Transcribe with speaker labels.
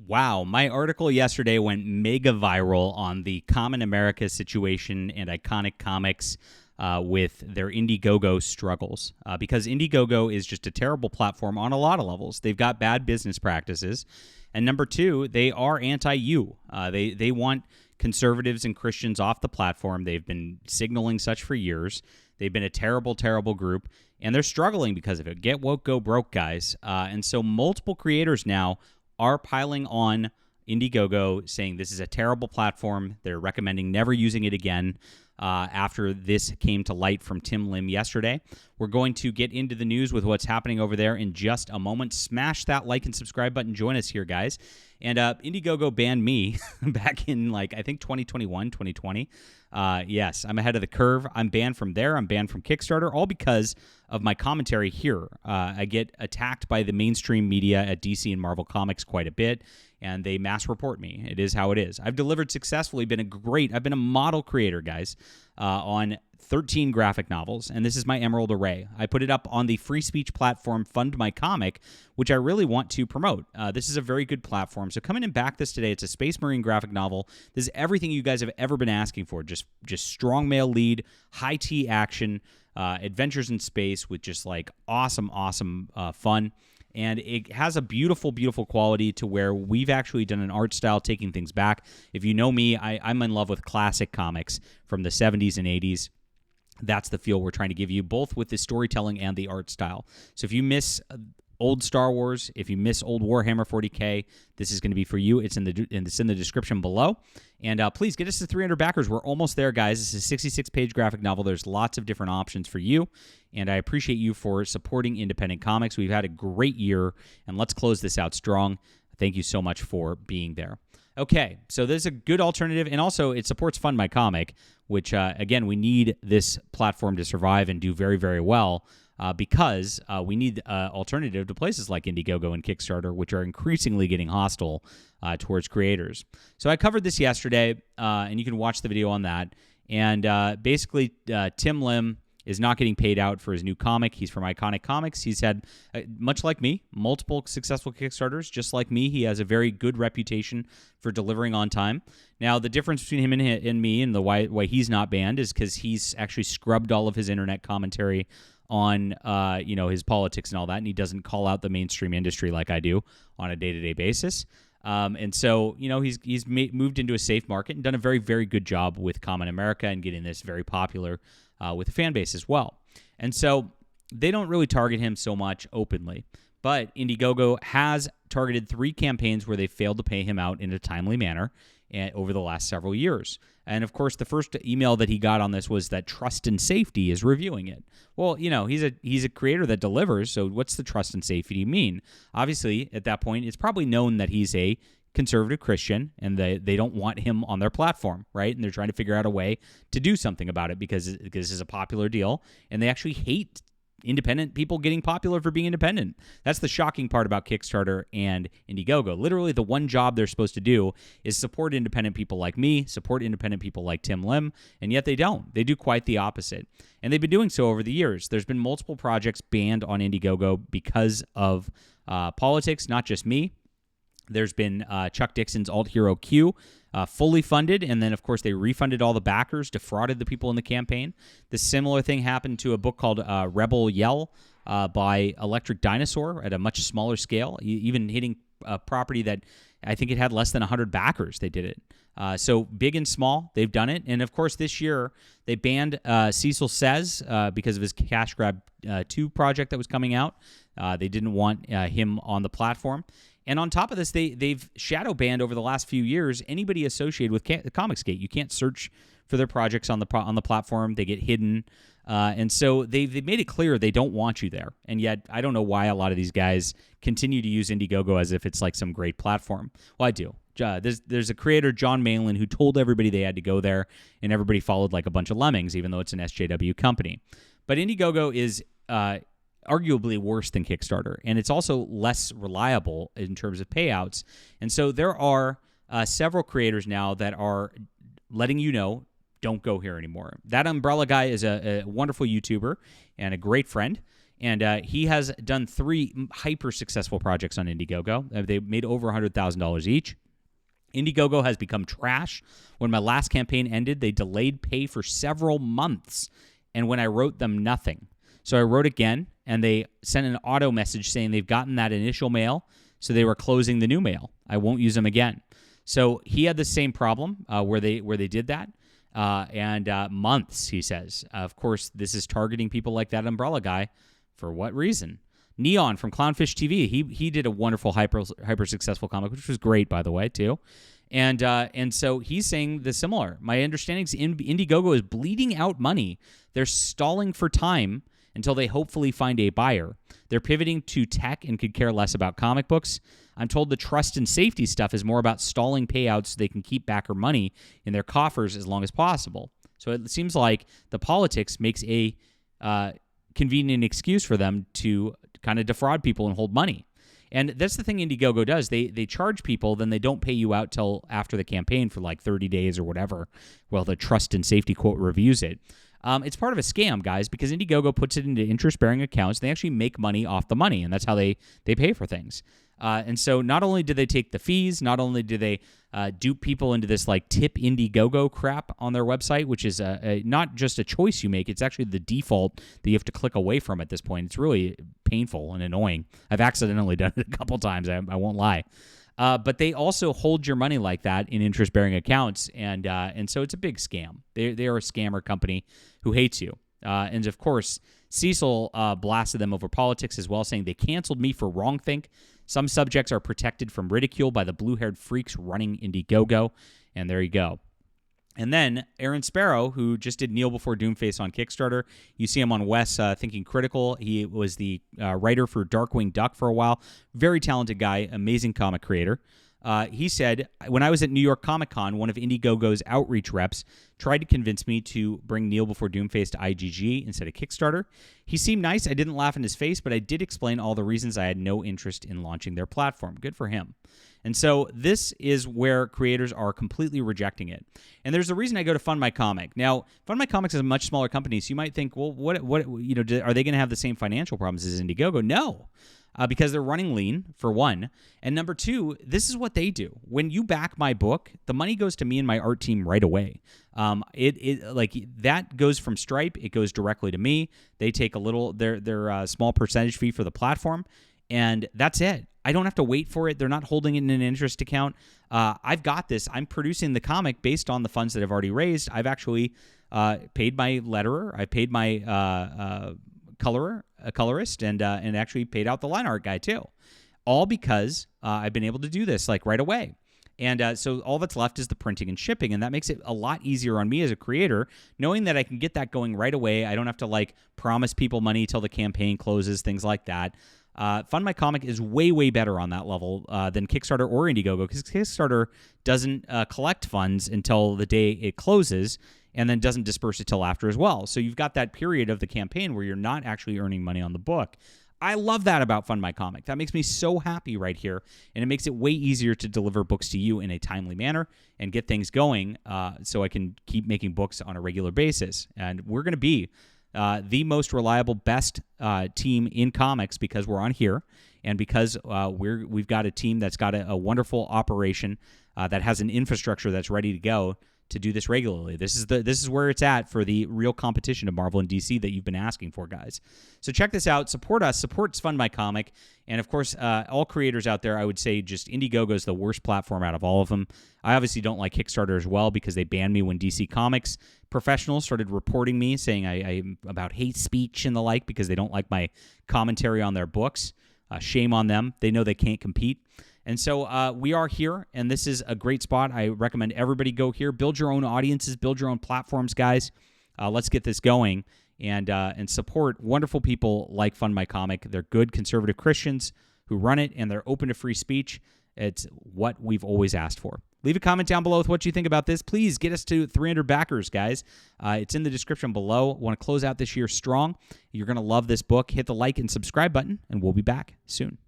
Speaker 1: Wow, my article yesterday went mega viral on the Common America situation and Iconic Comics with their IndieGoGo struggles. Because IndieGoGo is just a terrible platform on a lot of levels. They've got bad business practices. And number two, they are anti-you. They want conservatives and Christians off the platform. They've been signaling such for years. They've been a terrible, terrible group. And they're struggling because of it. Get woke, go broke, guys. And so multiple creators now are piling on IndieGoGo, saying this is a terrible platform. They're recommending never using it again after this came to light from Tim Lim yesterday. We're going to get into the news with what's happening over there in just a moment. Smash that like and subscribe button. Join us here, guys. And IndieGoGo banned me back in, I think 2021, 2020. Yes, I'm ahead of the curve. I'm banned from there. I'm banned from Kickstarter, all because of my commentary here. I get attacked by the mainstream media at DC and Marvel Comics quite a bit, and they mass report me. It is how it is. I've delivered successfully, I've been a model creator, guys, on 13 graphic novels, and this is my Emerald Array. I put it up on the free speech platform Fund My Comic, which I really want to promote. This is a very good platform, so come in and back this today. It's a Space Marine graphic novel. This is everything you guys have ever been asking for. Just strong male lead, high T action, adventures in space with just awesome fun. And it has a beautiful, beautiful quality to where we've actually done an art style taking things back. If you know me, I'm in love with classic comics from the 70s and 80s. That's the feel we're trying to give you, both with the storytelling and the art style. So if you miss old Star Wars, if you miss old Warhammer 40K, this is going to be for you. It's in the description below. And please get us to 300 backers. We're almost there, guys. This is a 66-page graphic novel. There's lots of different options for you. And I appreciate you for supporting independent comics. We've had a great year, and let's close this out strong. Thank you so much for being there. Okay, so there's a good alternative, and also it supports Fund My Comic, which, again, we need this platform to survive and do very, very well because we need alternative to places like IndieGoGo and Kickstarter, which are increasingly getting hostile towards creators. So I covered this yesterday, and you can watch the video on that. And basically, Tim Lim is not getting paid out for his new comic. He's from Iconic Comics. He's had, much like me, multiple successful Kickstarters. Just like me, he has a very good reputation for delivering on time. Now, the difference between him and me and the why he's not banned is because he's actually scrubbed all of his internet commentary on his politics and all that, and he doesn't call out the mainstream industry like I do on a day-to-day basis. And so, he's moved into a safe market and done a very, very good job with Common America and getting this very popular with the fan base as well. And so they don't really target him so much openly. But IndieGoGo has targeted 3 campaigns where they failed to pay him out in a timely manner over the last several years. And, of course, the first email that he got on this was that Trust and Safety is reviewing it. Well, he's a creator that delivers, so what's the trust and safety mean? Obviously, at that point, it's probably known that he's a conservative Christian, and they don't want him on their platform, right? And they're trying to figure out a way to do something about it because this is a popular deal, and they actually hate independent people getting popular for being independent. That's the shocking part about Kickstarter and IndieGoGo. Literally, the one job they're supposed to do is support independent people like me, support independent people like Tim Lim, and yet they don't. They do quite the opposite. And they've been doing so over the years. There's been multiple projects banned on IndieGoGo because of politics, not just me. There's been Chuck Dixon's Alt Hero Q, fully funded, and then, of course, they refunded all the backers, defrauded the people in the campaign. The similar thing happened to a book called Rebel Yell by Electric Dinosaur at a much smaller scale, even hitting a property that I think it had less than 100 backers. They did it. So big and small, they've done it. And, of course, this year they banned Cecil Says because of his Cash Grab 2 project that was coming out. They didn't want him on the platform. And on top of this, they've shadow banned over the last few years anybody associated with Comicsgate. You can't search for their projects on the platform. They get hidden. And so they've made it clear they don't want you there. And yet, I don't know why a lot of these guys continue to use IndieGoGo as if it's like some great platform. Well, I do. There's a creator, John Malin, who told everybody they had to go there, and everybody followed like a bunch of lemmings, even though it's an SJW company. But IndieGoGo is arguably worse than Kickstarter, and it's also less reliable in terms of payouts. And so there are several creators now that are letting you know, don't go here anymore. That Umbrella guy is a wonderful YouTuber and a great friend, And he has done 3 hyper-successful projects on IndieGoGo. They made over $100,000 each. IndieGoGo has become trash. When my last campaign ended, they delayed pay for several months. And when I wrote them, nothing. So I wrote again, and they sent an auto message saying they've gotten that initial mail, so they were closing the new mail. I won't use them again. So he had the same problem where they did that. And months, he says. Of course, this is targeting people like that umbrella guy. For what reason? Neon from Clownfish TV, he did a wonderful hyper successful comic, which was great, by the way, too. And so he's saying the similar. My understanding is IndieGoGo is bleeding out money. They're stalling for time until they hopefully find a buyer. They're pivoting to tech and could care less about comic books. I'm told the trust and safety stuff is more about stalling payouts so they can keep backer money in their coffers as long as possible. So it seems like the politics makes a convenient excuse for them to kind of defraud people and hold money. And that's the thing IndieGoGo does. They charge people, then they don't pay you out till after the campaign for like 30 days or whatever. Well, the trust and safety quote reviews it. It's part of a scam, guys, because IndieGoGo puts it into interest-bearing accounts. They actually make money off the money, and that's how they pay for things. And so not only do they take the fees, not only do they dupe people into this like tip IndieGoGo crap on their website, which is not just a choice you make, it's actually the default that you have to click away from at this point. It's really painful and annoying. I've accidentally done it a couple times, I won't lie. But they also hold your money like that in interest-bearing accounts, and so it's a big scam. They are a scammer company who hates you. And, of course, Cecil blasted them over politics as well, saying they canceled me for wrongthink. Some subjects are protected from ridicule by the blue-haired freaks running IndieGoGo, and there you go. And then Aaron Sparrow, who just did Kneel Before Doomface on Kickstarter. You see him on Wes Thinking Critical. He was the writer for Darkwing Duck for a while. Very talented guy, amazing comic creator. He said, when I was at New York Comic Con, one of IndieGoGo's outreach reps tried to convince me to bring Kneel Before Doomface to IGG instead of Kickstarter. He seemed nice. I didn't laugh in his face, but I did explain all the reasons I had no interest in launching their platform. Good for him. And so this is where creators are completely rejecting it. And there's a reason I go to Fund My Comic. Now, Fund My Comics is a much smaller company, so you might think, well, what are they going to have the same financial problems as IndieGoGo? No. Because they're running lean, for one. And number two, this is what they do. When you back my book, the money goes to me and my art team right away. That goes from Stripe. It goes directly to me. They take a little, their small percentage fee for the platform, and that's it. I don't have to wait for it. They're not holding it in an interest account. I've got this. I'm producing the comic based on the funds that I've already raised. I've actually paid my letterer. I paid my colorist, and actually paid out the line art guy too, all because I've been able to do this like right away. And so all that's left is the printing and shipping, and that makes it a lot easier on me as a creator, knowing that I can get that going right away. I don't have to like promise people money till the campaign closes, things like that. Fund My Comic is way, way better on that level than Kickstarter or IndieGoGo, because Kickstarter doesn't collect funds until the day it closes, and then doesn't disperse it till after as well. So you've got that period of the campaign where you're not actually earning money on the book. I love that about Fund My Comic. That makes me so happy right here, and it makes it way easier to deliver books to you in a timely manner and get things going so I can keep making books on a regular basis. And we're going to be the most reliable, best team in comics because we're on here, and because we've got a team that's got a wonderful operation that has an infrastructure that's ready to go to do this regularly. This is where it's at for the real competition of Marvel and DC that you've been asking for, guys. So check this out. Support us. Support Fund My Comic. And, of course, all creators out there, I would say just IndieGoGo is the worst platform out of all of them. I obviously don't like Kickstarter as well because they banned me when DC Comics professionals started reporting me, saying I'm about hate speech and the like because they don't like my commentary on their books. Shame on them. They know they can't compete. And so we are here, and this is a great spot. I recommend everybody go here. Build your own audiences. Build your own platforms, guys. Let's get this going and support wonderful people like Fund My Comic. They're good conservative Christians who run it, and they're open to free speech. It's what we've always asked for. Leave a comment down below with what you think about this. Please get us to 300 backers, guys. It's in the description below. Want to close out this year strong. You're going to love this book. Hit the like and subscribe button, and we'll be back soon.